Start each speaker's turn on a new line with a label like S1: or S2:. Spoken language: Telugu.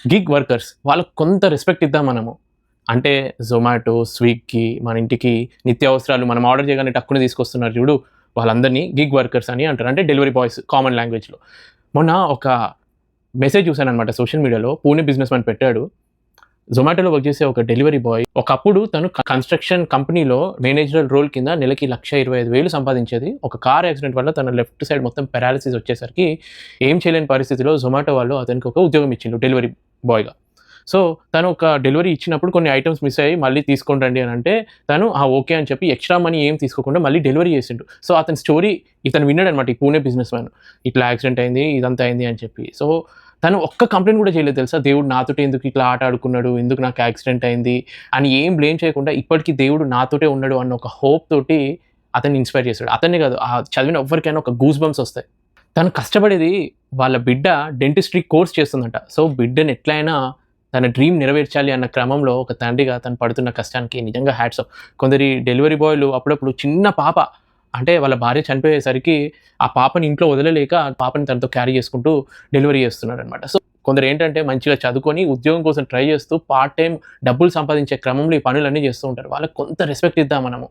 S1: గిగ్ వర్కర్స్ వాళ్ళకి కొంత రెస్పెక్ట్ ఇద్దాం మనము. అంటే జొమాటో, స్విగ్గీ మన ఇంటికి నిత్యావసరాలు మనం ఆర్డర్ చేయగానే టక్కున తీసుకొస్తున్నారు చూడు, వాళ్ళందరినీ గిగ్ వర్కర్స్ అని అంటారు. అంటే డెలివరీ బాయ్స్ కామన్ లాంగ్వేజ్‌లో. మొన్న ఒక మెసేజ్ చూసాననమాట సోషల్ మీడియాలో. పూణే బిజినెస్ మ్యాన్ పెట్టాడు. జొమాటోలో వర్క్ చేసే ఒక డెలివరీ బాయ్ ఒకప్పుడు తను కన్‌స్ట్రక్షన్ కంపెనీలో మేనేజరల్ రోల్ కింద నెలకి 1,25,000 సంపాదించేది. ఒక కార్ యాక్సిడెంట్ వల్ల తన లెఫ్ట్ సైడ్ మొత్తం పారాలిసిస్ వచ్చేసరికి ఏం చేయలేని పరిస్థితిలో జొమాటో వాళ్ళు అతనికి ఒక ఉద్యోగం ఇచ్చిండ్రు డెలివరీ బాయ్‌గా. సో, తను ఒక డెలివరీ ఇచ్చినప్పుడు కొన్ని ఐటెమ్స్ మిస్ అయ్యాయి. మళ్ళీ తీసుకొని రండి అనంటే తను ఓకే అని చెప్పి ఎక్స్‌ట్రా మనీ ఏం తీసుకోకుండా మళ్ళీ డెలివరీ చేసిండు. సో, అతని స్టోరీ ఇతను విన్నాడనమాట ఈ పూణే బిజినెస్ మ్యాన్. ఇట్లా యాక్సిడెంట్ అయింది, ఇదంతా అయింది అని చెప్పి. సో, తను ఒక్క కంప్లెయింట్ కూడా చేయలేదు తెలుసా? దేవుడు నాతోటే ఎందుకు ఇట్లా ఆట ఆడుకున్నాడు? ఎందుకు నాకు యాక్సిడెంట్ అయింది? అని ఏం బ్లేమ్ చేయకుండా ఇప్పటికి దేవుడు నాతోటే ఉన్నాడు అన్న ఒక హోప్ తోటి అతన్ని ఇన్‌స్పైర్ చేసాడు. అతన్నే కాదు చదివిన ఎవ్వరికైనా ఒక గూస్ బంప్స్ వస్తాయి. తను కష్టపడేది వాళ్ళ బిడ్డ డెంటిస్ట్రీ కోర్స్ చేస్తుందంట. సో, బిడ్డని ఎట్లైనా తన డ్రీమ్ నెరవేర్చాలి అన్న క్రమంలో ఒక తండ్రిగా తను పడుతున్న కష్టానికి నిజంగా హ్యాట్స్ ఆఫ్. కొందరి డెలివరీ బాయ్‌లు అప్పుడప్పుడు చిన్న పాప అంటే వాళ్ళ భార్య చనిపోయేసరికి ఆ పాపని ఇంట్లో వదలలేక ఆ పాపని తనతో క్యారీ చేసుకుంటూ డెలివరీ చేస్తున్నారనమాట. సో, కొందరేంటంటే మంచిగా చదువుకొని ఉద్యోగం కోసం ట్రై చేస్తూ పార్ట్ టైమ్ డబ్బులు సంపాదించే క్రమంలో ఈ పనులన్నీ చేస్తూ ఉంటారు. వాళ్ళకి కొంత రెస్పెక్ట్ ఇద్దాం మనము.